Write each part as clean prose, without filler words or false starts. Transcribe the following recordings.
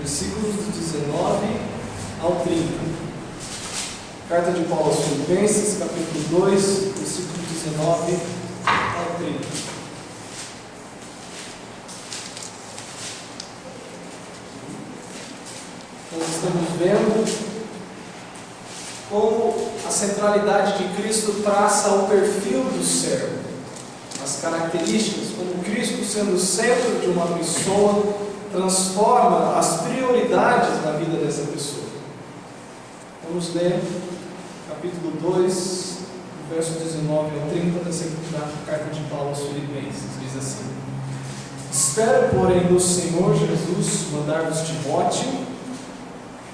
versículos do 19 ao 30. Carta de Paulo aos Filipenses, capítulo 2, versículo 19 ao 30. Nós estamos vendo como a centralidade de Cristo traça o perfil do servo, as características, como Cristo, sendo o centro de uma pessoa, transforma as prioridades na vida dessa pessoa. Vamos ler capítulo 2, verso 19 ao 30 da segunda carta de Paulo aos Filipenses. Diz assim: Espero, porém, no Senhor Jesus mandar-vos Timóteo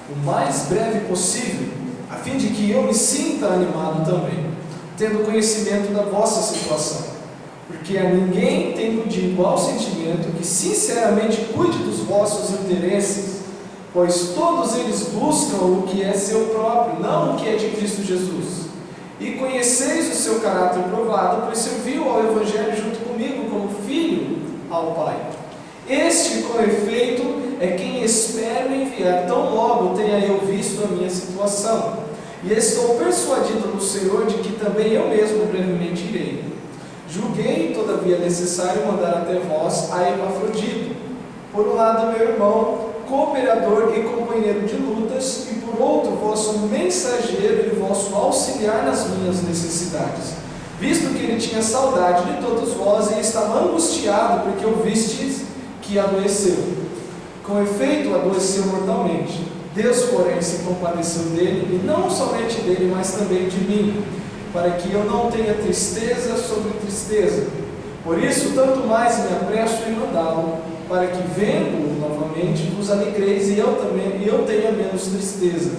o mais breve possível, a fim de que eu me sinta animado também, tendo conhecimento da vossa situação. Porque a ninguém tenho de igual sentimento que sinceramente cuide dos vossos interesses, pois todos eles buscam o que é seu próprio, não o que é de Cristo Jesus. E conheceis o seu caráter provado, pois serviu ao Evangelho junto comigo como filho ao Pai. Este, com efeito, é quem espero enviar tão logo tenha eu visto a minha situação. E estou persuadido no Senhor de que também eu mesmo brevemente irei. Julguei, todavia, necessário mandar até vós a Epafrodito, por um lado meu irmão, cooperador e companheiro de lutas, e por outro vosso mensageiro e vosso auxiliar nas minhas necessidades, visto que ele tinha saudade de todos vós e estava angustiado porque o vistes que adoeceu. Com efeito, adoeceu mortalmente. Deus, porém, se compadeceu dele, e não somente dele, mas também de mim, para que eu não tenha tristeza sobre tristeza. Por isso, tanto mais me apresso em mandá-lo, para que, vendo-o novamente, vos alegreis e eu tenha menos tristeza.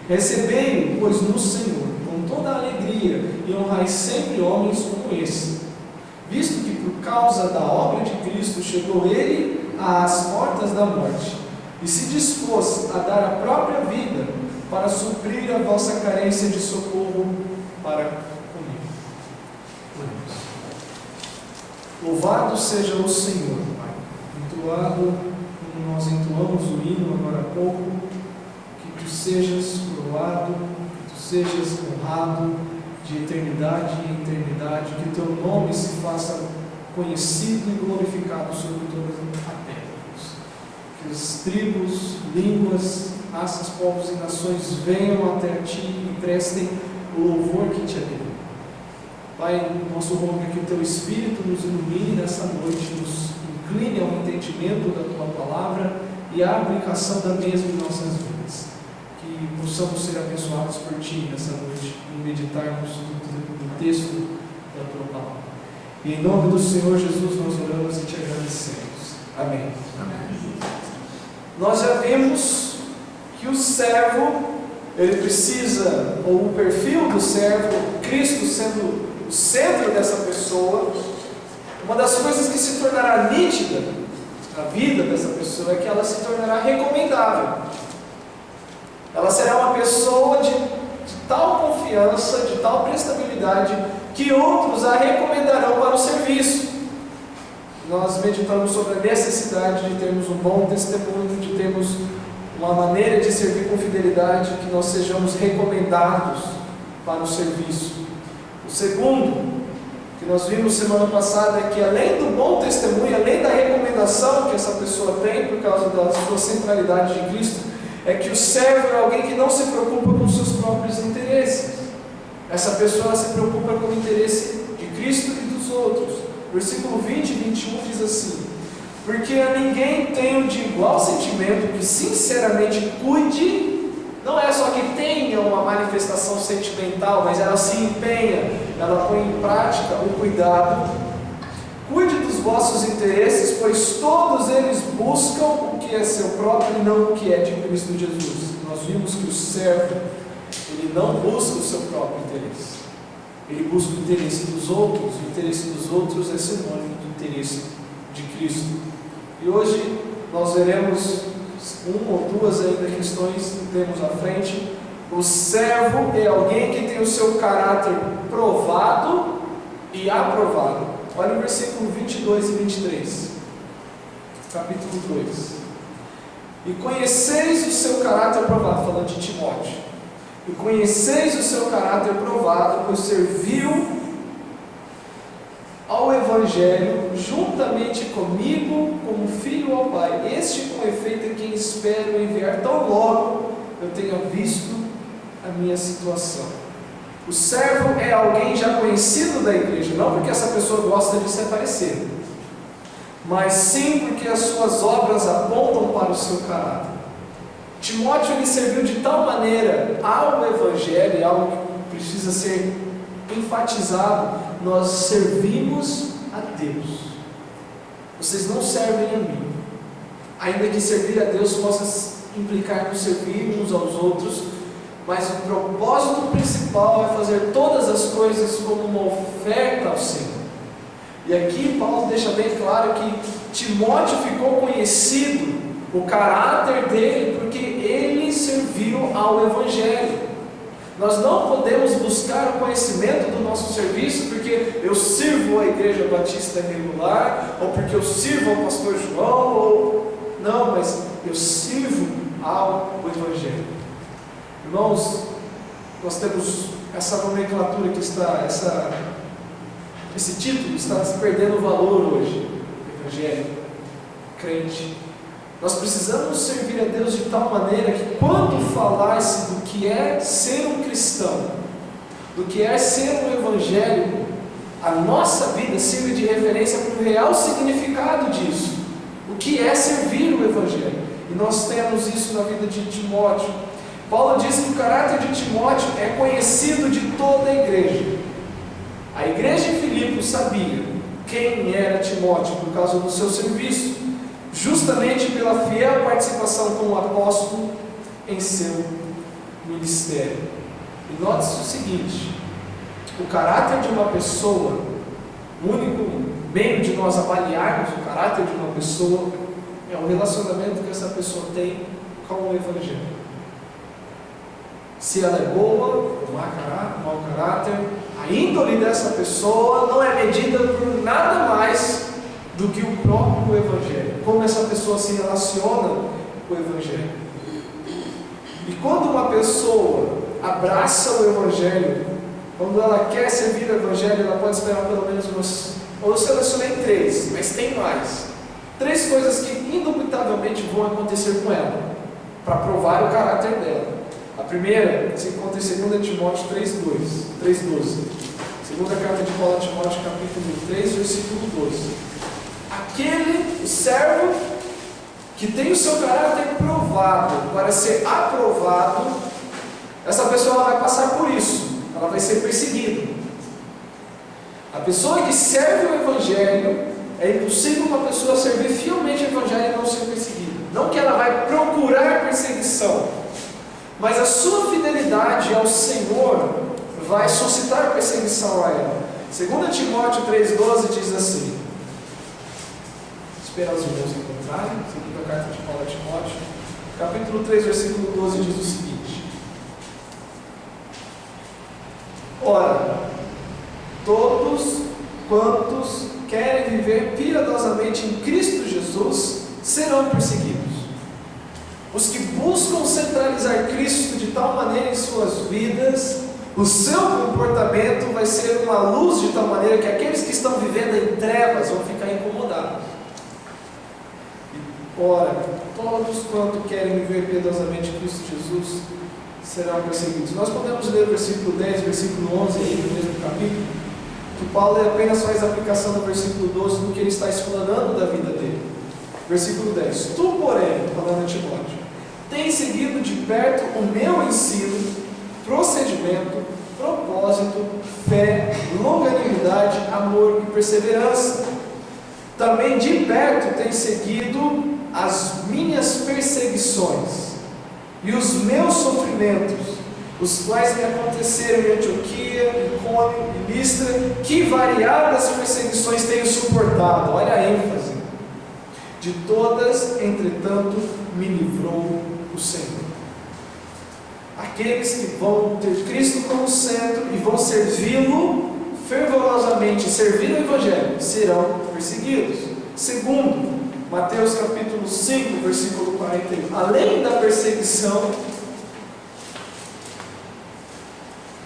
Recebei-o, pois, no Senhor, com toda a alegria, e honrai sempre homens como esse, visto que por causa da obra de Cristo chegou ele às portas da morte, e se dispôs a dar a própria vida para suprir a vossa carência de socorro para comigo. Louvado seja o Senhor, Pai. Entoado, como nós entoamos o hino agora há pouco, que tu sejas coroado, que tu sejas honrado de eternidade em eternidade, que teu nome se faça conhecido e glorificado sobre toda a terra. Que as tribos, línguas, raças, povos e nações venham até ti e prestem o louvor que te é devido. Pai, nosso rogo é que o teu Espírito nos ilumine nessa noite, nos incline ao entendimento da tua palavra e à aplicação da mesma em nossas vidas. Que possamos ser abençoados por ti nessa noite e meditarmos no texto da tua palavra. E em nome do Senhor Jesus nós oramos e te agradecemos. Amém. Amém. Nós já vimos que o servo, ele precisa, ou o perfil do servo, Cristo sendo o centro dessa pessoa, uma das coisas que se tornará nítida na vida dessa pessoa é que ela se tornará recomendável. Ela será uma pessoa de tal confiança, de tal prestabilidade, que outros a recomendarão para o serviço. Nós meditamos sobre a necessidade de termos um bom testemunho, de termos uma maneira de servir com fidelidade, que nós sejamos recomendados para o serviço. O segundo, que nós vimos semana passada, é que além do bom testemunho, além da recomendação que essa pessoa tem por causa da sua centralidade de Cristo, é que o servo é alguém que não se preocupa com os seus próprios interesses. Essa pessoa se preocupa com o interesse de Cristo e dos outros. Versículo 20 e 21 diz assim: Porque a ninguém tenho de igual sentimento que sinceramente cuide, não é só que tenha uma manifestação sentimental, mas ela se empenha, ela põe em prática o cuidado. Cuide dos vossos interesses, pois todos eles buscam o que é seu próprio e não o que é de Cristo Jesus. Nós vimos que o servo, ele não busca o seu próprio interesse, ele busca o interesse dos outros. O interesse dos outros é sinônimo do interesse de Cristo. E hoje nós veremos uma ou duas ainda questões que temos à frente. O servo é alguém que tem o seu caráter provado e aprovado. Olha o versículo 22 e 23, capítulo 2. E conheceis o seu caráter provado, falando de Timóteo. E conheceis o seu caráter provado, pois serviu ao Evangelho, juntamente comigo, como filho ao Pai. Este, com efeito, é quem espero enviar tão logo eu tenha visto a minha situação. O servo é alguém já conhecido da igreja, não porque essa pessoa gosta de se aparecer, mas sim porque as suas obras apontam para o seu caráter. Timóteo, ele serviu de tal maneira ao Evangelho, algo que precisa ser enfatizado: nós servimos a Deus. Vocês não servem a mim, ainda que servir a Deus possa implicar no servir uns aos outros, mas o propósito principal é fazer todas as coisas como uma oferta ao Senhor. E aqui Paulo deixa bem claro que Timóteo ficou conhecido, o caráter dele, porque ele serviu ao Evangelho. Nós não podemos buscar o conhecimento do nosso serviço porque eu sirvo a Igreja Batista Regular, ou porque eu sirvo ao pastor João, não, mas eu sirvo ao Evangelho. Irmãos, nós temos essa nomenclatura que está, esse título está se perdendo valor hoje. Evangelho, crente. Nós precisamos servir a Deus de tal maneira que, quando falar-se do que é ser um cristão, do que é ser um evangélico, a nossa vida sirva de referência para o real significado disso. O que é servir o Evangelho? E nós temos isso na vida de Timóteo. Paulo diz que o caráter de Timóteo é conhecido de toda a igreja. A igreja em Filipos sabia quem era Timóteo por causa do seu serviço, justamente pela fiel participação como apóstolo em seu ministério. E note-se o seguinte: o caráter de uma pessoa, o único meio de nós avaliarmos o caráter de uma pessoa é o relacionamento que essa pessoa tem com o Evangelho. Se ela é boa ou mau caráter, a índole dessa pessoa não é medida por nada mais do que o próprio Evangelho, como essa pessoa se relaciona com o Evangelho. E quando uma pessoa abraça o Evangelho, quando ela quer servir o Evangelho, ela pode esperar pelo menos umas... Eu selecionei 3, mas tem mais. 3 coisas que indubitavelmente vão acontecer com ela, para provar o caráter dela. A primeira se encontra em 2 Timóteo 3:12. Segunda carta de Paulo a Timóteo, capítulo 3, versículo 12. Aquele, o servo, que tem o seu caráter provado para ser aprovado, essa pessoa vai passar por isso, ela vai ser perseguida. A pessoa que serve o Evangelho, é impossível uma pessoa servir fielmente o Evangelho e não ser perseguida. Não que ela vai procurar perseguição, mas a sua fidelidade ao Senhor vai suscitar perseguição a ela. 2 Timóteo 3:12 diz assim, espera os irmãos encontrarem, segunda carta de Paulo a Timóteo, capítulo 3, versículo 12 diz o seguinte: ora, todos quantos querem viver piedosamente em Cristo Jesus serão perseguidos. Os que buscam centralizar Cristo de tal maneira em suas vidas, o seu comportamento vai ser uma luz de tal maneira que aqueles que estão vivendo em trevas vão ficar incomodados. Ora, todos quanto querem viver piedosamente em Cristo Jesus serão perseguidos. Nós podemos ler o versículo 10, versículo 11 aí no mesmo capítulo, que Paulo apenas faz a aplicação do versículo 12 no que ele está explanando da vida dele. Versículo 10: tu, porém, falando a Timóteo, tens seguido de perto o meu ensino, procedimento, propósito, fé, longanimidade, amor e perseverança. Também de perto tens seguido as minhas perseguições e os meus sofrimentos, os quais me aconteceram em Antioquia, Icônio e Listra, que variadas perseguições tenho suportado. Olha a ênfase. De todas, entretanto, me livrou o Senhor. Aqueles que vão ter Cristo como centro e vão servi-lo fervorosamente, servir o Evangelho, serão perseguidos. Segundo, Mateus capítulo 5, versículo 41. Além da perseguição,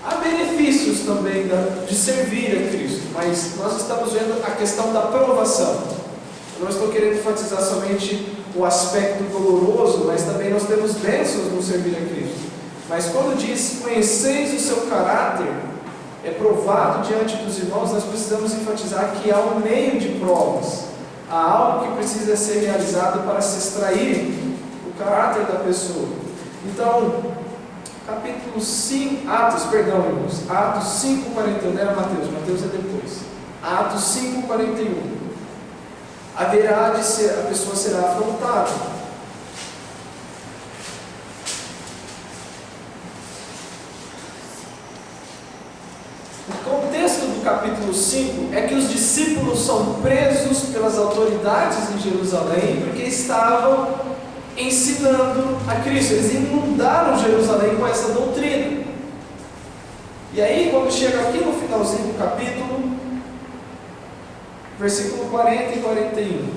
há benefícios também de servir a Cristo, mas nós estamos vendo a questão da provação. Eu não estou querendo enfatizar somente o aspecto doloroso, mas também nós temos bênçãos no servir a Cristo. Mas quando diz, conheceis o seu caráter, é provado diante dos irmãos, nós precisamos enfatizar que há um meio de provas. Há algo que precisa ser realizado para se extrair o caráter da pessoa. Então, capítulo 5, irmãos, Atos 5:41, não era Mateus é depois. Atos 5:41. Haverá de ser, a pessoa será afrontada. O contexto do capítulo 5 é que os discípulos são presos pelas autoridades em Jerusalém porque estavam ensinando a Cristo. Eles inundaram Jerusalém com essa doutrina. E aí, quando chega aqui no finalzinho do capítulo, versículo 40 e 41,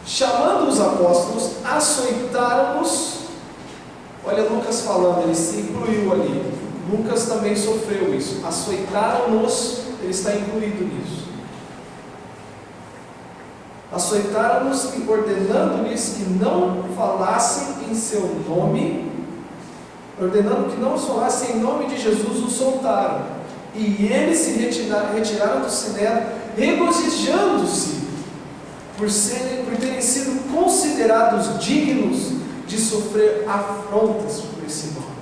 chamando os apóstolos, açoitaram-nos. Olha Lucas falando, ele se incluiu ali. Lucas também sofreu isso. Açoitaram-nos, ele está incluído nisso. Açoitaram-nos e ordenando-lhes que não falassem em seu nome, ordenando que não falassem em nome de Jesus, os soltaram. E eles se retiraram do sinédrio, regozijando-se por terem sido considerados dignos de sofrer afrontas por esse nome.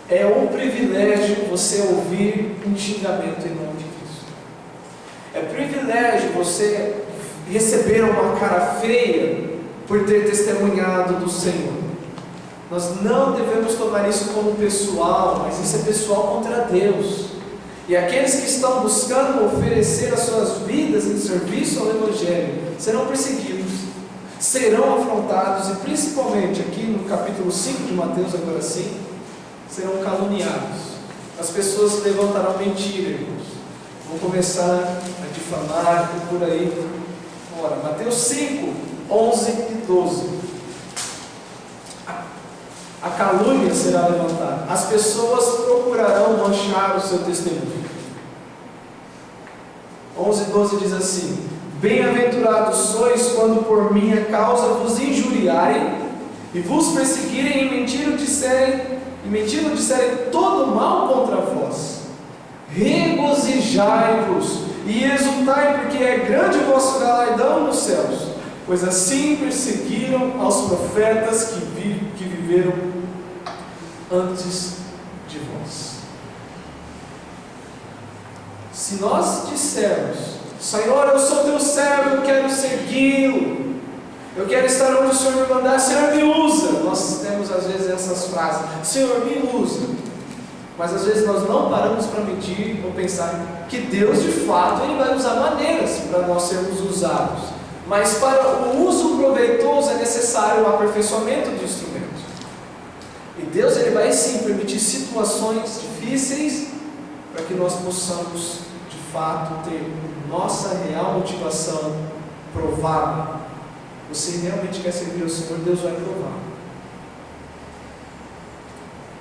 É um privilégio você ouvir um xingamento em nome de Cristo. É privilégio você receber uma cara feia por ter testemunhado do Senhor. Nós não devemos tomar isso como pessoal, mas isso é pessoal contra Deus. E aqueles que estão buscando oferecer as suas vidas em serviço ao Evangelho serão perseguidos, serão afrontados e principalmente aqui no capítulo 5 de Mateus, agora sim, serão caluniados. As pessoas levantarão mentira, irmãos. Vão começar a difamar e por aí. Ora, Mateus 5, 11 e 12. A calúnia será levantada. As pessoas procurarão manchar o seu testemunho. 11 e 12 diz assim: bem-aventurados sois quando por minha causa vos injuriarem e vos perseguirem e mentindo disserem todo mal contra vós. Regozijai-vos e exultai, porque é grande o vosso galardão nos céus, pois assim perseguiram aos profetas que viveram antes de vós. Se nós dissermos: Senhor, eu sou teu servo, eu quero segui-lo, eu quero estar onde o Senhor me mandar, Senhor, me usa. Nós temos às vezes essas frases: Senhor, me usa. Mas às vezes nós não paramos para medir ou pensar que Deus de fato Ele vai usar maneiras para nós sermos usados. Mas para o uso proveitoso é necessário o aperfeiçoamento do instrumento. E Deus Ele vai sim permitir situações difíceis para que nós possamos de fato ter nossa real motivação provada. Você realmente quer servir ao Senhor, Deus vai provar.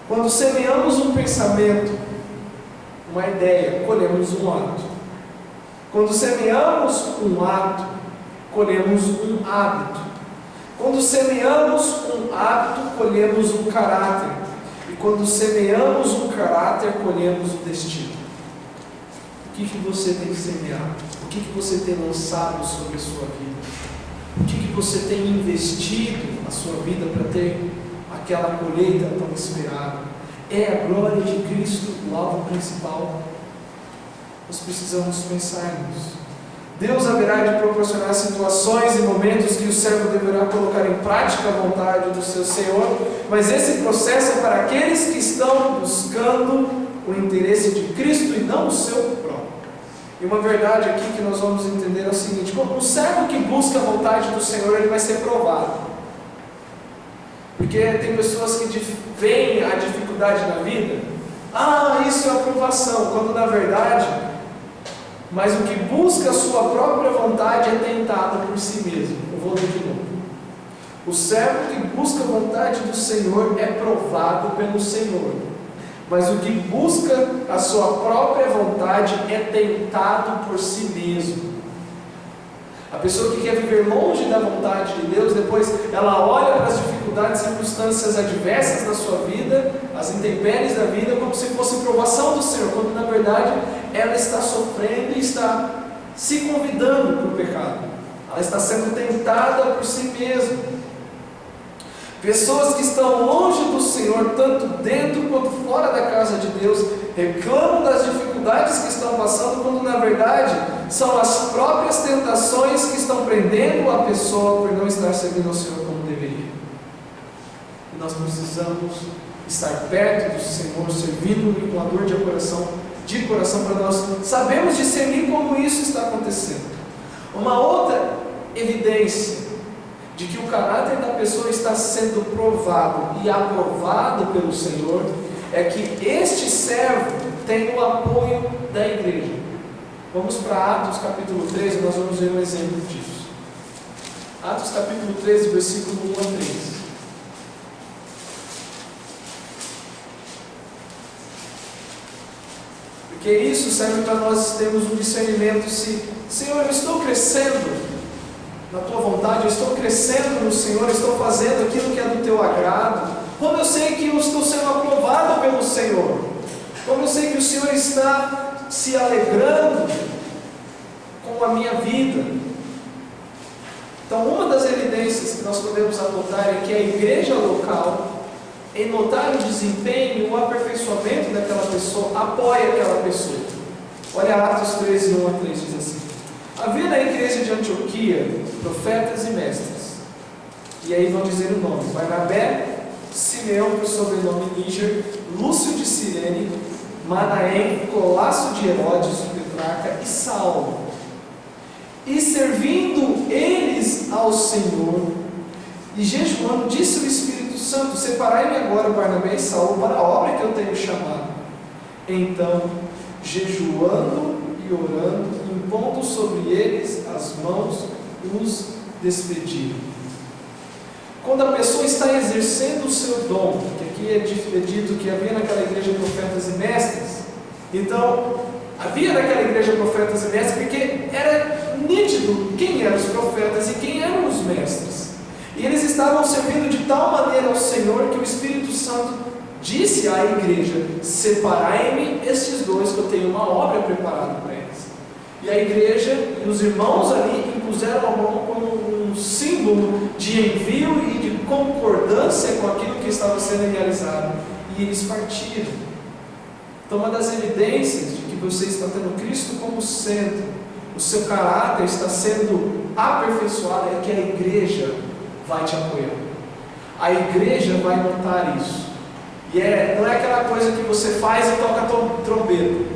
Quando semeamos um pensamento, uma ideia, colhemos um ato. Quando semeamos um ato, colhemos um hábito. Quando semeamos um hábito, colhemos um caráter. E quando semeamos um caráter, colhemos um destino. O que você tem semeado? O que você tem lançado sobre a sua vida? O que você tem investido na sua vida para ter aquela colheita tão esperada? É a glória de Cristo o alvo principal? Nós precisamos pensar nisso. Deus haverá de proporcionar situações e momentos que o servo deverá colocar em prática a vontade do seu Senhor, mas esse processo é para aqueles que estão buscando o interesse de Cristo e não o seu próprio. E uma verdade aqui que nós vamos entender é o seguinte: como um servo que busca a vontade do Senhor, ele vai ser provado. Porque tem pessoas que veem a dificuldade na vida, isso é aprovação, quando na verdade mas o que busca a sua própria vontade é tentado por si mesmo. Eu vou ler de novo. O servo que busca a vontade do Senhor é provado pelo Senhor, mas o que busca a sua própria vontade é tentado por si mesmo. A pessoa que quer viver longe da vontade de Deus, depois ela olha para as dificuldades e circunstâncias adversas da sua vida, as intempéries da vida, como se fosse provação do Senhor, quando na verdade ela está sofrendo e está se convidando para o pecado. Ela está sendo tentada por si mesma. Pessoas que estão longe do Senhor, tanto dentro quanto fora da casa de Deus, reclamam das dificuldades que estão passando, quando na verdade são as próprias tentações que estão prendendo a pessoa por não estar servindo ao Senhor como deveria. E nós precisamos estar perto do Senhor, servindo-lhe com a dor de coração, para nós sabermos discernir como isso está acontecendo. Uma outra evidência de que o caráter da pessoa está sendo provado e aprovado pelo Senhor é que este servo tem o apoio da igreja. Vamos para Atos capítulo 13, nós vamos ver um exemplo disso. Atos capítulo 13, versículo 1 a 3. Porque isso serve para nós termos um discernimento se, Senhor, eu estou crescendo na tua vontade, eu estou crescendo no Senhor, eu estou fazendo aquilo que é do teu agrado, como eu sei que eu estou sendo aprovado pelo Senhor, como eu sei que o Senhor está se alegrando com a minha vida. Então, uma das evidências que nós podemos anotar é que a igreja local, em notar o desempenho, o aperfeiçoamento daquela pessoa, apoia aquela pessoa. Olha Atos 13, 1 a 3, diz assim: havia na igreja de Antioquia profetas e mestres, e aí vão dizer o nome: Barnabé, Simeão, por sobrenome Níger, Lúcio de Cirene, Manaém, Colasso de Herodes, o Petrarca, e Saulo. E servindo eles ao Senhor e jejuando, disse o Espírito Santo: separai-me agora Barnabé e Saulo para a obra que eu tenho chamado. Então, jejuando e orando, impondo sobre eles as mãos, os despediram. Quando a pessoa está exercendo o seu dom, que aqui é dito que havia naquela igreja profetas e mestres, então havia naquela igreja profetas e mestres, porque era nítido quem eram os profetas e quem eram os mestres, e eles estavam servindo de tal maneira ao Senhor que o Espírito Santo disse à igreja: separai-me estes dois, que eu tenho uma obra preparada para eles. E a igreja e os irmãos ali impuseram a mão como um símbolo de envio e de concordância com aquilo que estava sendo realizado, e eles partiram. Então, uma das evidências de que você está tendo Cristo como centro, o seu caráter está sendo aperfeiçoado, é que a igreja vai te apoiar. A igreja vai notar isso. E não é aquela coisa que você faz e toca trombeta,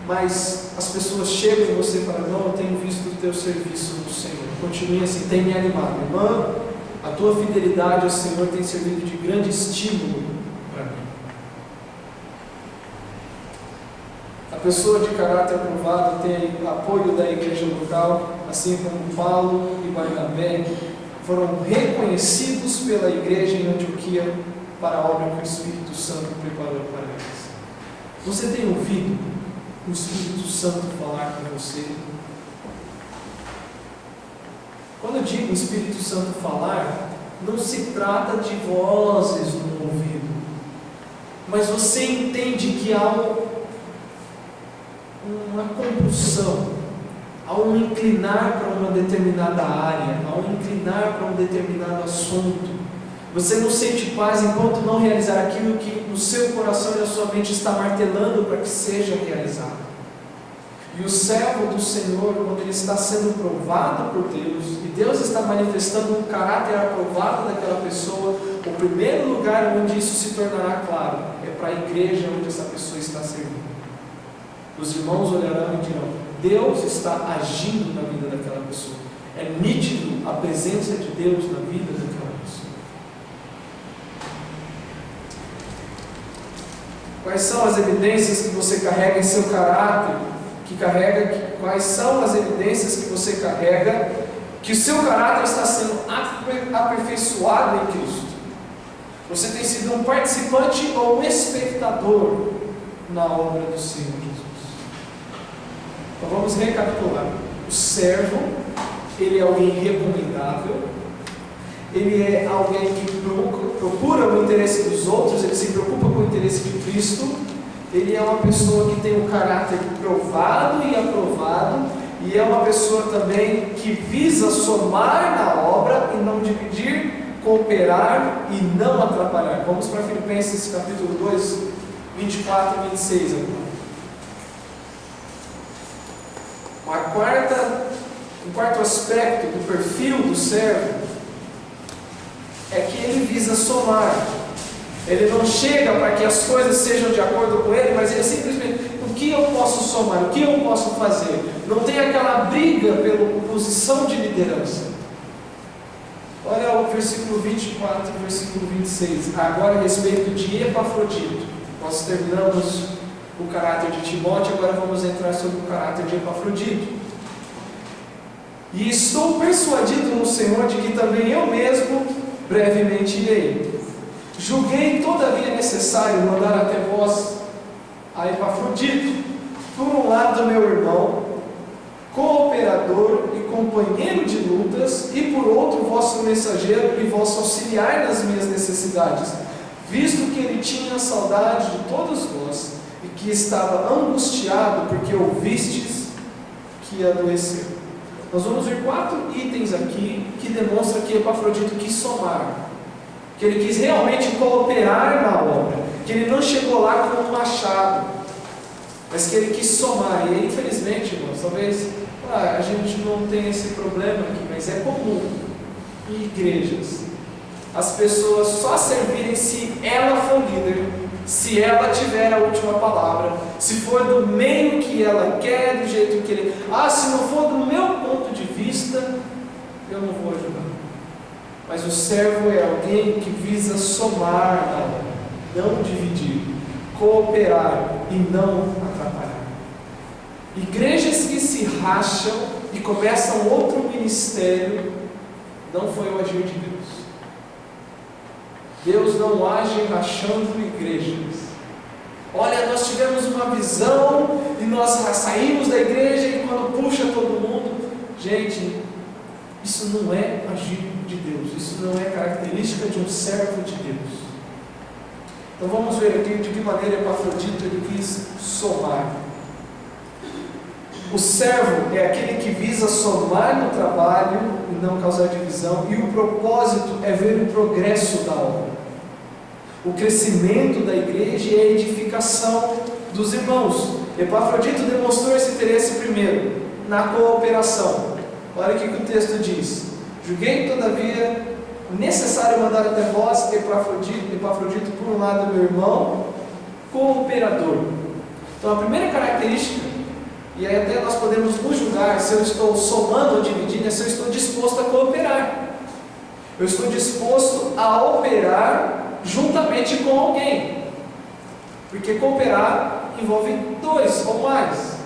mas as pessoas chegam em você e falam: não, eu tenho visto o teu serviço no Senhor, continue assim, tem me animado. Irmã, a tua fidelidade ao Senhor tem servido de grande estímulo para mim. A pessoa de caráter aprovado tem apoio da igreja local, assim como Paulo e Barnabé foram reconhecidos pela igreja em Antioquia para a obra que o Espírito Santo preparou para eles. Você tem ouvido o Espírito Santo falar com você? Quando eu digo o Espírito Santo falar, não se trata de vozes no ouvido, mas você entende que há uma compulsão, há um inclinar para uma determinada área, há um inclinar para um determinado assunto. Você não sente paz enquanto não realizar aquilo que no seu coração e na sua mente está martelando para que seja realizado. E o servo do Senhor, quando ele está sendo provado por Deus, e Deus está manifestando um caráter aprovado daquela pessoa, o primeiro lugar onde isso se tornará claro é para a igreja onde essa pessoa está servindo. Os irmãos olharão e dirão: Deus está agindo na vida daquela pessoa. É nítido a presença de Deus na vida daquela pessoa. Quais são as evidências que você carrega em seu caráter quais são as evidências que você carrega que o seu caráter está sendo aperfeiçoado em Cristo. Você tem sido um participante ou um espectador na obra do Senhor Jesus. Então vamos recapitular. O servo, ele é alguém recomendável, ele é alguém que procura o interesse dos outros, ele se preocupa com o interesse de Cristo, ele é uma pessoa que tem um caráter provado e aprovado, e é uma pessoa também que visa somar na obra e não dividir, cooperar e não atrapalhar. Vamos para Filipenses capítulo 2, 24 e 26 agora. Um quarto aspecto do perfil do servo é que ele visa somar. Ele não chega para que as coisas sejam de acordo com ele, mas ele simplesmente, o que eu posso somar, o que eu posso fazer? Não tem aquela briga pela posição de liderança. Olha o versículo 24 e o versículo 26. Agora a respeito de Epafrodito. Nós terminamos o caráter de Timóteo, agora vamos entrar sobre o caráter de Epafrodito. E estou persuadido no Senhor de que também eu mesmo brevemente irei. Julguei todavia necessário mandar até vós a Epafrodito, por um lado meu irmão, cooperador e companheiro de lutas, e por outro vosso mensageiro e vosso auxiliar nas minhas necessidades, visto que ele tinha saudade de todos vós, e que estava angustiado porque ouvistes que adoeceu. Nós vamos ver 4 itens aqui que demonstram que Epafrodito quis somar, que ele quis realmente cooperar na obra, que ele não chegou lá com um machado, mas que ele quis somar. E infelizmente, irmãos, talvez a gente não tenha esse problema aqui, mas é comum em igrejas as pessoas só servirem se ela for líder, se ela tiver a última palavra, se for do meio que ela quer, do jeito que ele... se não for do meu ponto de vista, eu não vou ajudar. Mas o servo é alguém que visa somar na obra, não dividir, cooperar e não atrapalhar. Igrejas que se racham e começam outro ministério, não foi o agir de Deus. Deus não age rachando igrejas. Olha, nós tivemos uma visão e nós saímos da igreja e quando puxa todo mundo, gente, isso não é agir de Deus, isso não é característica de um servo de Deus. Então vamos ver aqui de que maneira Epafrodito ele quis somar. O servo é aquele que visa somar no trabalho e não causar divisão, e o propósito é ver o progresso da obra, o crescimento da igreja e a edificação dos irmãos. Epafrodito demonstrou esse interesse primeiro, na cooperação. Olha o que o texto diz: julguei todavia necessário mandar até vós Epafrodito, por um lado meu irmão, cooperador. Então a primeira característica, e aí até nós podemos nos julgar se eu estou somando ou dividindo, é se eu estou disposto a cooperar. Eu estou disposto a operar juntamente com alguém, porque cooperar envolve 2 ou mais.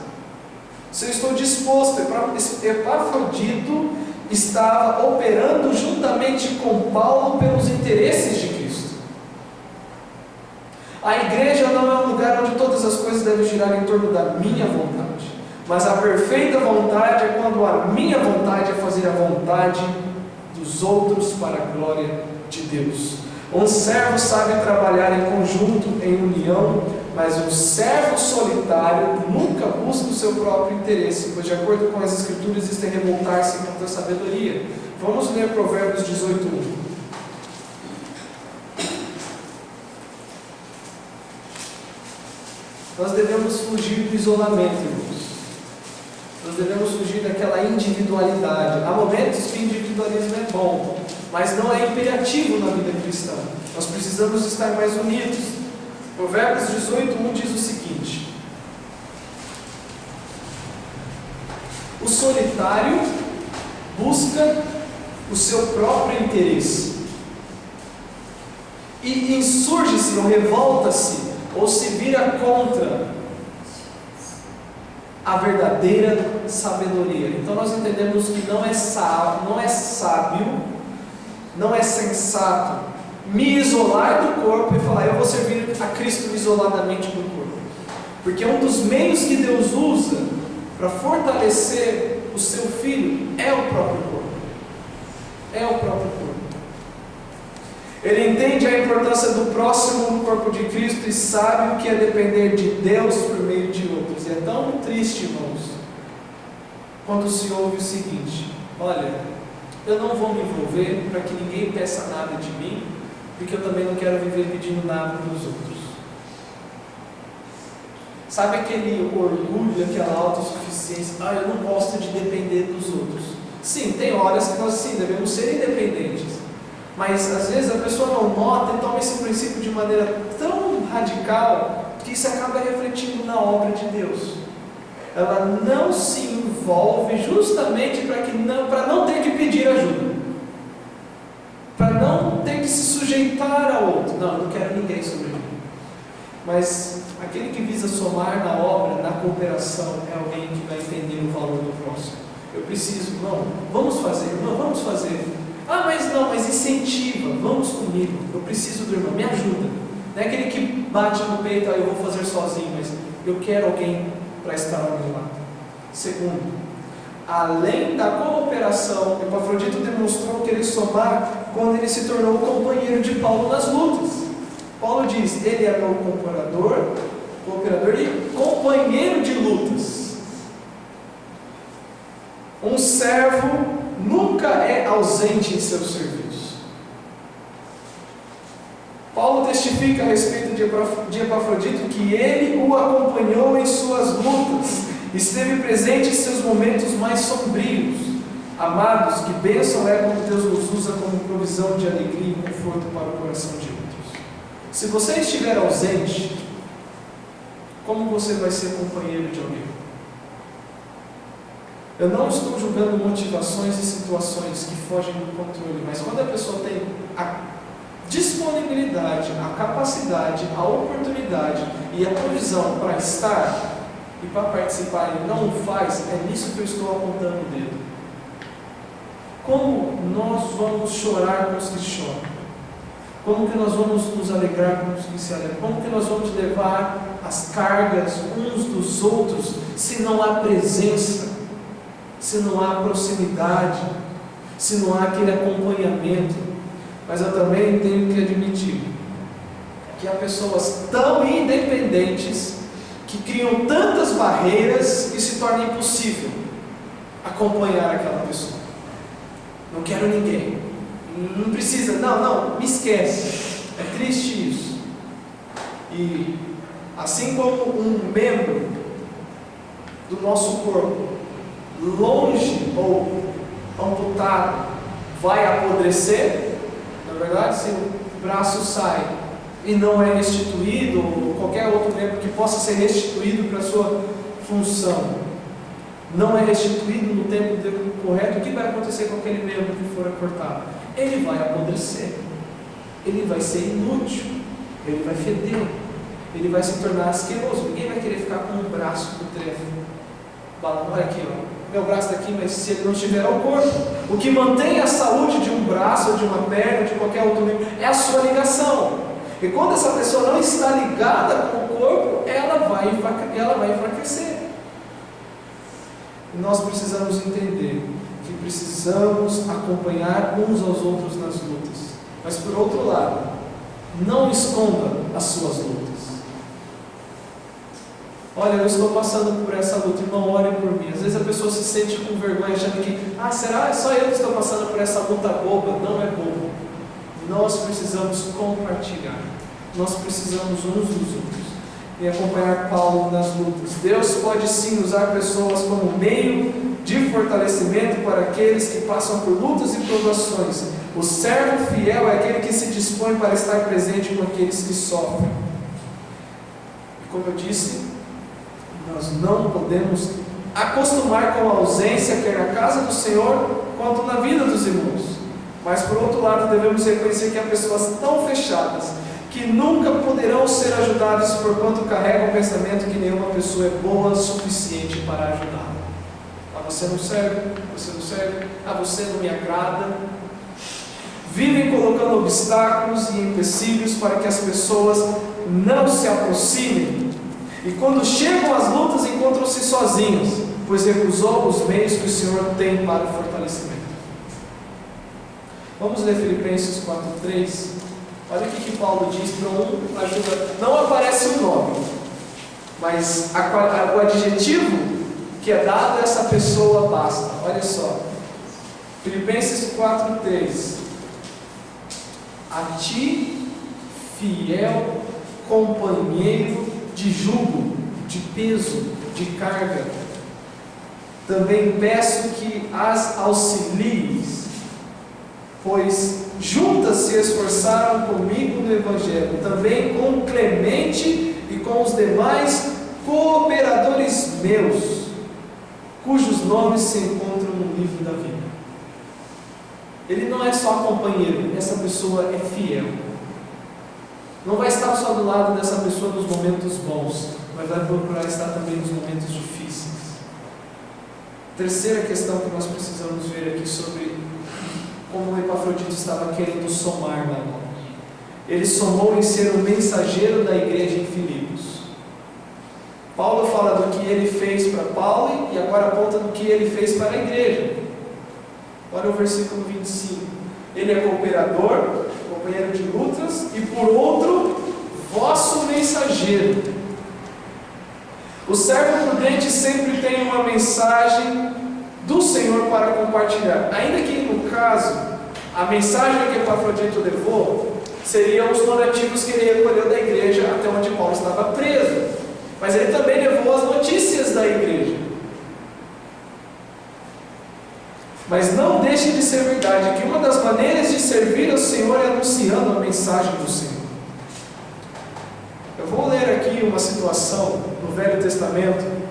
Se eu estou disposto, Epafrodito estava operando juntamente com Paulo pelos interesses de Cristo. A igreja não é um lugar onde todas as coisas devem girar em torno da minha vontade, mas a perfeita vontade é quando a minha vontade é fazer a vontade dos outros para a glória de Deus. Um servo sabe trabalhar em conjunto, em união, mas um servo solitário nunca busca o seu próprio interesse, pois de acordo com as Escrituras isto é revoltar-se contra a sabedoria. Vamos ler Provérbios 18:1. Nós devemos fugir do isolamento, irmãos. Nós devemos fugir daquela individualidade. Há momentos que o individualismo é bom, mas não é imperativo na vida cristã. Nós precisamos estar mais unidos. Provérbios 18:1 diz o seguinte: o solitário busca o seu próprio interesse e insurge-se ou revolta-se ou se vira contra a verdadeira sabedoria. Então nós entendemos que não é sábio, não é sensato me isolar do corpo e falar, eu vou servir a Cristo isoladamente do corpo. Porque um dos meios que Deus usa para fortalecer o seu filho é o próprio corpo. É o próprio corpo. Ele entende a importância do próximo no corpo de Cristo e sabe o que é depender de Deus por meio de outros. E é tão triste, irmãos, quando se ouve o seguinte: olha, eu não vou me envolver para que ninguém peça nada de mim, porque eu também não quero viver pedindo nada dos outros. Sabe aquele orgulho, aquela autossuficiência? Eu não gosto de depender dos outros. Sim, tem horas que nós sim devemos ser independentes. Mas às vezes a pessoa não nota e toma esse princípio de maneira tão radical que isso acaba refletindo na obra de Deus. Ela não se envolve justamente para não ter que pedir ajuda, para não ter que se sujeitar a outro. Não, eu não quero ninguém sobre mim. Mas aquele que visa somar na obra, na cooperação, é alguém que vai entender o valor do próximo. Eu preciso, não, vamos fazer, não, vamos fazer. Mas incentiva, vamos comigo. Eu preciso do irmão, me ajuda. Não é aquele que bate no peito, eu vou fazer sozinho, mas eu quero alguém para estar ao meu lado. Segundo, além da cooperação, Epafrodito demonstrou querer somar quando ele se tornou o companheiro de Paulo nas lutas. Paulo diz, ele é meu cooperador e companheiro de lutas. Um servo nunca é ausente em seu serviço. Paulo testifica a respeito de Epafrodito que ele o acompanhou em suas lutas, esteve presente em seus momentos mais sombrios. Amados, que bênção é quando Deus nos usa como provisão de alegria e conforto para o coração de outros. Se você estiver ausente, como você vai ser companheiro de alguém? Eu não estou julgando motivações e situações que fogem do controle, mas quando a pessoa tem a disponibilidade, a capacidade, a oportunidade e a provisão para estar e para participar e não o faz, é nisso que eu estou apontando o dedo. Como nós vamos chorar com os que choram? Como que nós vamos nos alegrar com os que se alegram? Como que nós vamos levar as cargas uns dos outros se não há presença, se não há proximidade, se não há aquele acompanhamento? Mas eu também tenho que admitir que há pessoas tão independentes que criam tantas barreiras que se torna impossível acompanhar aquela pessoa. Não quero ninguém, não precisa, não, me esquece. É triste isso. E assim como um membro do nosso corpo longe ou amputado vai apodrecer, na verdade, se o braço sai e não é restituído, ou qualquer outro membro que possa ser restituído para a sua função, não é restituído no tempo correto, o que vai acontecer com aquele membro que for cortado? Ele vai apodrecer, ele vai ser inútil, ele vai feder, ele vai se tornar asqueroso. Ninguém vai querer ficar com o braço do trevo. Olha aqui, meu braço está aqui, mas se ele não estiver ao corpo, o que mantém a saúde de um braço, ou de uma perna, de qualquer outro membro, é a sua ligação. E quando essa pessoa não está ligada com o corpo, ela vai enfraquecer. E nós precisamos entender que precisamos acompanhar uns aos outros nas lutas. Mas por outro lado, não esconda as suas lutas. Olha, eu estou passando por essa luta, irmão, ore por mim. Às vezes a pessoa se sente com vergonha, achando que, será só eu que estou passando por essa luta boba? Não é bobo. Nós precisamos compartilhar. Nós precisamos uns dos outros. E acompanhar Paulo nas lutas. Deus pode sim usar pessoas como meio de fortalecimento para aqueles que passam por lutas e provações. O servo fiel é aquele que se dispõe para estar presente com aqueles que sofrem. E como eu disse, nós não podemos acostumar com a ausência, quer na casa do Senhor, quanto na vida dos irmãos. Mas por outro lado, devemos reconhecer que há pessoas tão fechadas, que nunca poderão ser ajudados porquanto carregam o pensamento que nenhuma pessoa é boa o suficiente para ajudá-la. Você não serve, você não me agrada. Vivem colocando obstáculos e empecilhos para que as pessoas não se aproximem. E quando chegam às lutas, encontram-se sozinhos, pois recusou os meios que o Senhor tem para o fortalecimento. Vamos ler Filipenses 4:3. Olha o que Paulo diz para um ajuda. Não aparece o nome, mas o adjetivo que é dado a essa pessoa basta. Olha só, Filipenses 4:3. A ti, fiel companheiro de jugo, de peso, de carga, também peço que as auxilies, pois juntas se esforçaram comigo no Evangelho, também com Clemente e com os demais cooperadores meus, cujos nomes se encontram no livro da vida. Ele não é só companheiro, essa pessoa é fiel. Não vai estar só do lado dessa pessoa nos momentos bons, mas vai procurar estar também nos momentos difíceis. Terceira questão que nós precisamos ver aqui sobre como o Epafrodito estava querendo somar na obra. Ele somou em ser o mensageiro da igreja em Filipos. Paulo fala do que ele fez para Paulo e agora aponta do que ele fez para a igreja. Olha o versículo 25. Ele é cooperador, companheiro de lutas, e por outro, vosso mensageiro. O servo prudente sempre tem uma mensagem do Senhor para compartilhar. Ainda que no caso, a mensagem que Epafrodito levou seriam os donativos que ele recolheu da igreja até onde Paulo estava preso. Mas ele também levou as notícias da igreja. Mas não deixe de ser verdade que uma das maneiras de servir ao Senhor é anunciando a mensagem do Senhor. Eu vou ler aqui uma situação no Velho Testamento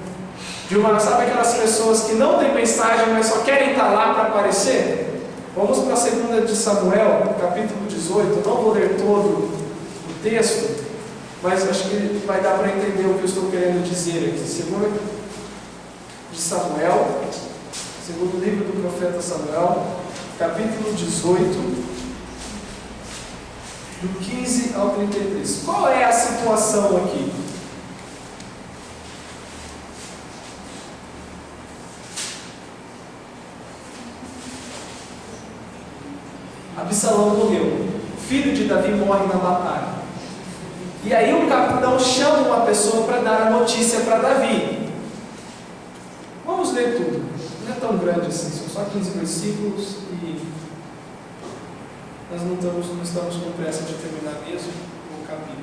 de sabe aquelas pessoas que não têm mensagem, mas só querem estar lá para aparecer? Vamos para a 2 de Samuel, capítulo 18. Eu não vou ler todo o texto, mas acho que vai dar para entender o que eu estou querendo dizer aqui. 2 de Samuel, segundo livro do profeta Samuel, capítulo 18, do 15 ao 33. Qual é a situação aqui? Absalão morreu. Filho de Davi morre na batalha. E aí o capitão chama uma pessoa para dar a notícia para Davi. Vamos ler tudo. Não é tão grande assim, são só 15 versículos e nós não estamos com pressa de terminar mesmo o capítulo.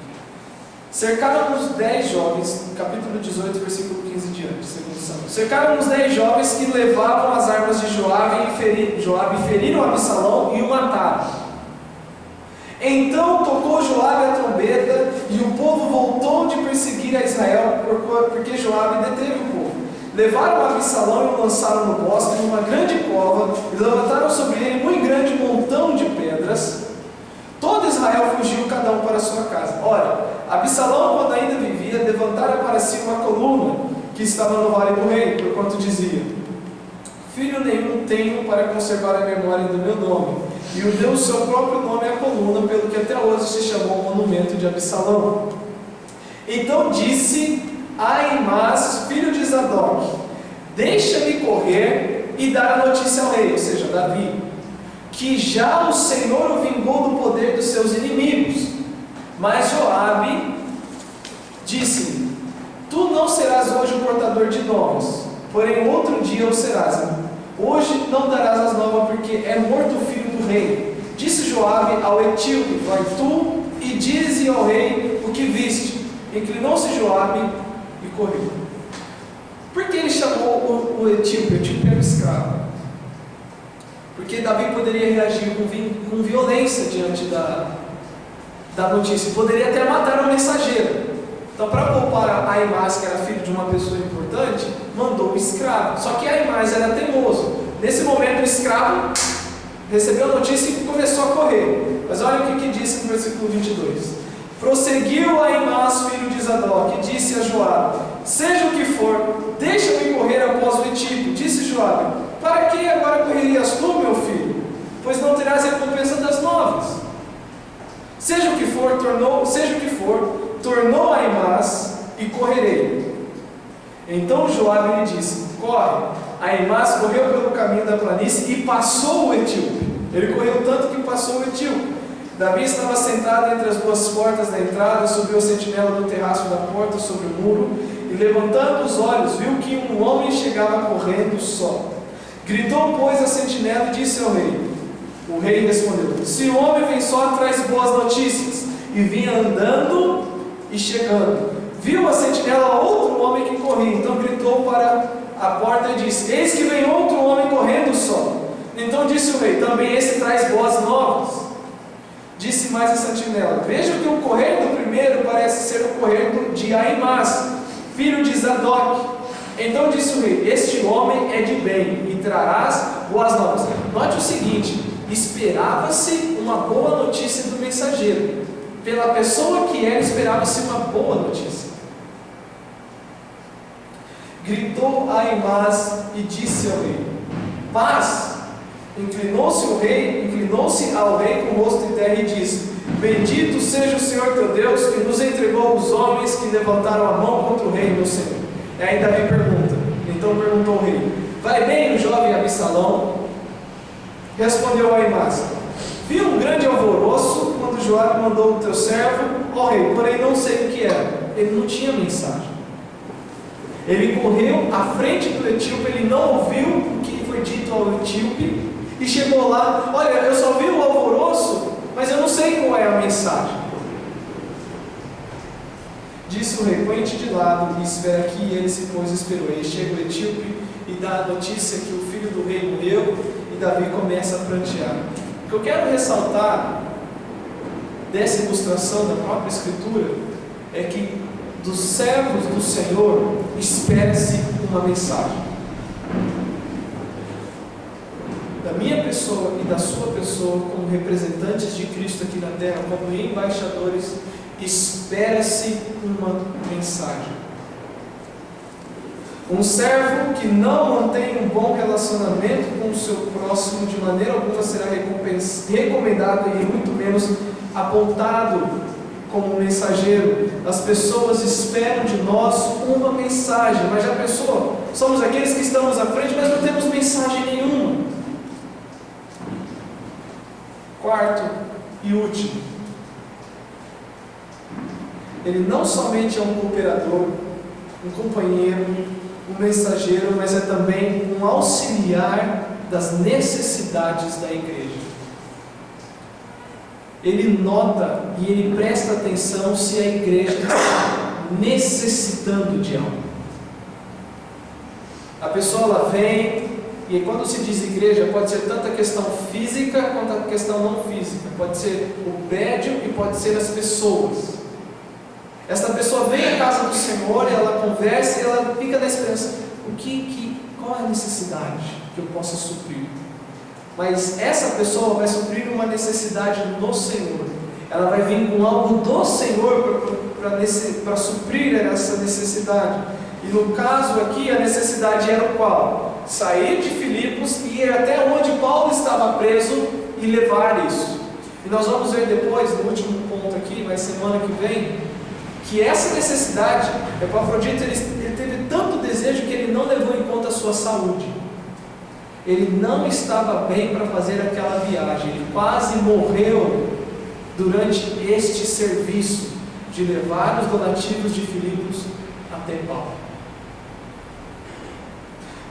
Cercaram os 10 jovens, capítulo 18, versículo 15 diante, segundo Samuel. Cercaram os 10 jovens que levavam as armas de Joabe e feriram Absalão e o mataram. Então tocou Joabe a trombeta e o povo voltou de perseguir a Israel, porque Joabe deteve o povo. Levaram Absalão e o lançaram no bosque, numa grande cova, e levantaram sobre ele muito grande montão de pedras. Todo Israel fugiu, cada um para a sua casa. Ora, Absalão, quando ainda vivia, levantara para si uma coluna que estava no vale do rei, porquanto dizia: filho nenhum tenho para conservar a memória do meu nome. E o deu o seu próprio nome à coluna, pelo que até hoje se chamou o monumento de Absalão. Então disse Aimás, filho de Zadok: deixa-me correr e dar a notícia ao rei, ou seja, Davi, que já o Senhor o vingou do poder dos seus inimigos. Mas Joabe disse: tu não serás hoje o portador de novas, porém outro dia o serás. Hoje não darás as novas, porque é morto o filho do rei. Disse Joabe ao etíope: vai tu e dize ao rei o que viste. Inclinou-se Joabe e correu. Por que ele chamou o etíope? O etíope era um escravo. Porque Davi poderia reagir com violência diante da notícia. Poderia até matar o mensageiro. Então, para poupar a Aimás, que era filho de uma pessoa importante, mandou o escravo. Só que Aimás era teimoso. Nesse momento, o escravo recebeu a notícia e começou a correr. Mas olha o que disse no versículo 22. Prosseguiu Aimás, filho de Zadok, e disse a Joabe: seja o que for, deixa-me correr após o etíope. Disse Joabe: para que agora correrias tu, meu filho? Pois não terás recompensa das novas. Seja o que for, tornou Aimás, e correrei. Então Joabe lhe disse: corre. Aimás correu pelo caminho da planície e passou o etíope. Ele correu tanto que passou o etíope. Davi estava sentado entre as duas portas da entrada, subiu a sentinela do terraço da porta sobre o muro, e levantando os olhos, viu que um homem chegava correndo só. Gritou, pois, a sentinela e disse ao rei. O rei respondeu: se o homem vem só, traz boas notícias. E vinha andando e chegando. Viu a sentinela outro homem que corria, então gritou para a porta e disse: eis que vem outro homem correndo só. Então disse o rei: também esse traz boas novas. Disse mais a sentinela: veja que o correr do primeiro parece ser o correr de Aimás, filho de Zadok. Então disse o rei: este homem é de bem, e trarás boas novas. Note o seguinte: esperava-se uma boa notícia do mensageiro. Pela pessoa que era, esperava-se uma boa notícia. Gritou Aimás e disse ao rei: paz. Inclinou-se ao rei com o rosto em terra e disse: bendito seja o Senhor teu Deus, que nos entregou os homens que levantaram a mão contra o rei, meu Senhor. E aí Davi pergunta. Então perguntou o rei: vai bem o jovem Absalão? Respondeu Aimás: vi um grande alvoroço quando Joabe mandou o teu servo, ó rei, porém não sei o que era. Ele não tinha mensagem. Ele correu à frente do etíope, ele não ouviu o que foi dito ao etíope, e chegou lá: olha, eu só vi o alvoroço, mas eu não sei qual é a mensagem. Disse o rei: põe-te de lado e espera aqui. E ele se pôs e esperou. Aí chega o etíope e dá a notícia que o filho do rei morreu, e Davi começa a prantear. O que eu quero ressaltar dessa ilustração da própria Escritura é que dos servos do Senhor espera-se uma mensagem. Da minha pessoa e da sua pessoa, como representantes de Cristo aqui na terra, como embaixadores, espera-se uma mensagem. Um servo que não mantém um bom relacionamento com o seu próximo, de maneira alguma será recomendado e muito menos apontado como mensageiro. As pessoas esperam de nós uma mensagem, mas já pensou? Somos aqueles que estamos à frente, mas não temos mensagem nenhuma. Quarto e último, ele não somente é um cooperador, um companheiro, um mensageiro, mas é também um auxiliar das necessidades da igreja. Ele nota e ele presta atenção se a igreja está necessitando de algo. A pessoa ela vem, e quando se diz igreja, pode ser tanto a questão física quanto a questão não física. Pode ser o prédio e pode ser as pessoas. Esta pessoa vem à casa do Senhor, ela conversa e ela fica na esperança: qual é a necessidade que eu possa suprir? Mas essa pessoa vai suprir uma necessidade no Senhor. Ela vai vir com algo do Senhor para suprir essa necessidade. E no caso aqui, a necessidade era o qual? Sair de Filipos e ir até onde Paulo estava preso e levar isso. E nós vamos ver depois, no último ponto aqui, na semana que vem, que essa necessidade, Epafrodito, ele teve tanto desejo que ele não levou em conta a sua saúde. Ele não estava bem para fazer aquela viagem. Ele quase morreu durante este serviço de levar os donativos de Filipos até Paulo.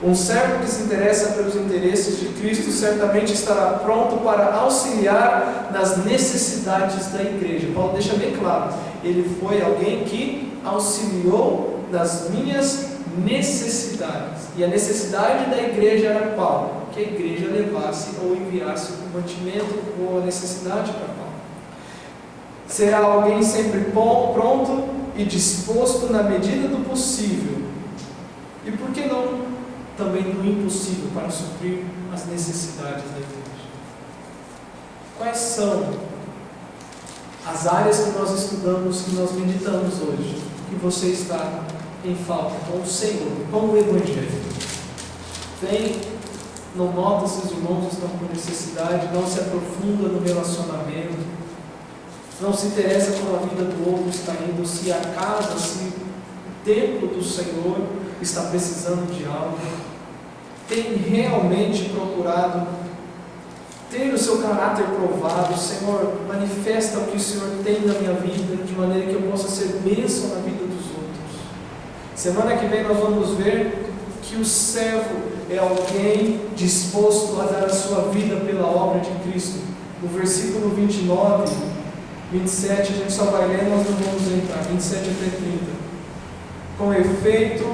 Um servo que se interessa pelos interesses de Cristo certamente estará pronto para auxiliar nas necessidades da igreja. Paulo deixa bem claro: ele foi alguém que auxiliou nas minhas necessidades. E a necessidade da igreja era qual? Que a igreja levasse ou enviasse o mantimento ou a necessidade para Paulo. Será alguém sempre pronto e disposto na medida do possível. E por que não também do impossível, para suprir as necessidades da igreja? Quais são as áreas que nós estudamos, que nós meditamos hoje, que você está em falta com o Senhor, com o Evangelho. Vem, não nota se os irmãos estão com necessidade, não se aprofunda no relacionamento, não se interessa como a vida do outro está indo, se a casa, se o templo do Senhor está precisando de algo. Tem realmente procurado ter o seu caráter provado. Senhor, manifesta o que o Senhor tem na minha vida, de maneira que eu possa ser bênção na vida dos outros. Semana que vem nós vamos ver que o servo é alguém disposto a dar a sua vida pela obra de Cristo. No versículo 29, 27, a gente só vai ler, nós não vamos entrar, 27 até 30. Com efeito,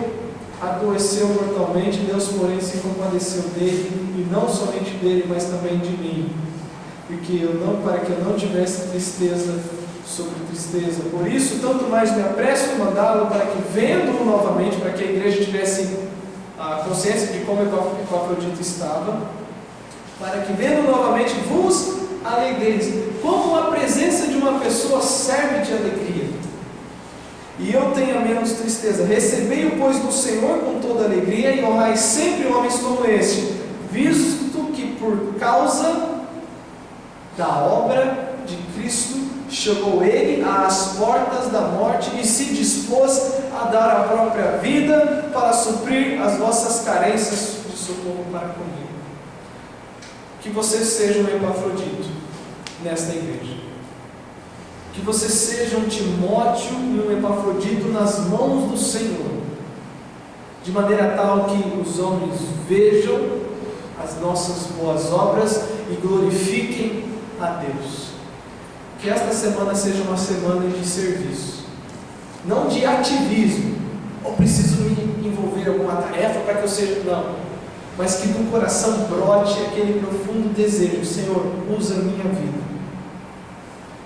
adoeceu mortalmente, Deus, porém, se compadeceu dele, e não somente dele, mas também de mim, para que eu não tivesse tristeza sobre tristeza. Por isso, tanto mais me apresso em mandá-lo, para que, vendo-o novamente, para que a igreja tivesse a consciência de como Epafrodito estava, para que, vendo novamente, vos alegreis. Como a presença de uma pessoa serve de alegria, e eu tenha menos tristeza. Recebei-o, pois, do Senhor com toda alegria, e honrai sempre homens como este, visto que por causa da obra de Cristo chegou ele às portas da morte e se dispôs a dar a própria vida para suprir as vossas carências de socorro para comigo. Que vocês sejam Epafrodito nesta igreja. Que você seja um Timóteo e um Epafrodito nas mãos do Senhor, de maneira tal que os homens vejam as nossas boas obras e glorifiquem a Deus. Que esta semana seja uma semana de serviço, não de ativismo, ou preciso me envolver em alguma tarefa para que eu seja, não, mas que do coração brote aquele profundo desejo: Senhor, usa a minha vida.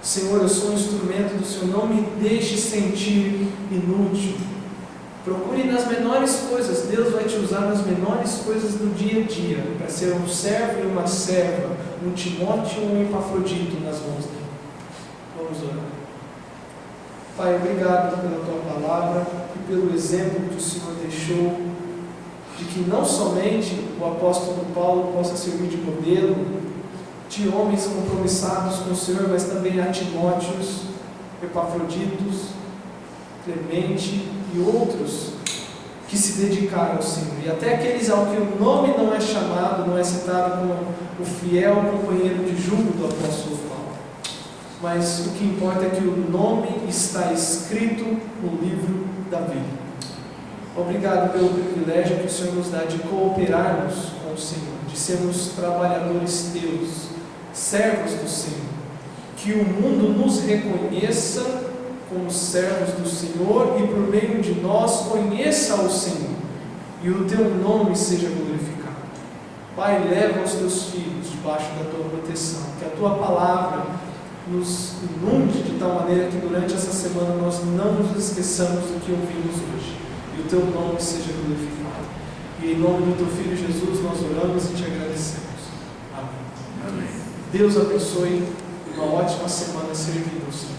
Senhor, eu sou um instrumento do Senhor, não me deixe sentir inútil. Procure nas menores coisas, Deus vai te usar nas menores coisas do dia a dia, para ser um servo e uma serva, um Timóteo e um Epafrodito nas mãos dele. Vamos orar. Pai, obrigado pela tua palavra e pelo exemplo que o Senhor deixou, de que não somente o apóstolo Paulo possa servir de modelo, de homens compromissados com o Senhor, mas também a Timóteos, Epafroditos, Clemente e outros que se dedicaram ao Senhor, e até aqueles ao que o nome não é chamado, não é citado como o fiel companheiro de julgo do apóstolo Paulo, mas o que importa é que o nome está escrito no livro da vida. Obrigado pelo privilégio que o Senhor nos dá de cooperarmos com o Senhor, de sermos trabalhadores teus, servos do Senhor, que o mundo nos reconheça como servos do Senhor e por meio de nós conheça o Senhor e o teu nome seja glorificado. Pai, leva os teus filhos debaixo da tua proteção, que a tua palavra nos inunde de tal maneira que durante essa semana nós não nos esqueçamos do que ouvimos hoje e o teu nome seja glorificado. E em nome do teu Filho Jesus nós oramos e te agradecemos. Amém. Amém. Deus abençoe, uma ótima semana servindo ao Senhor.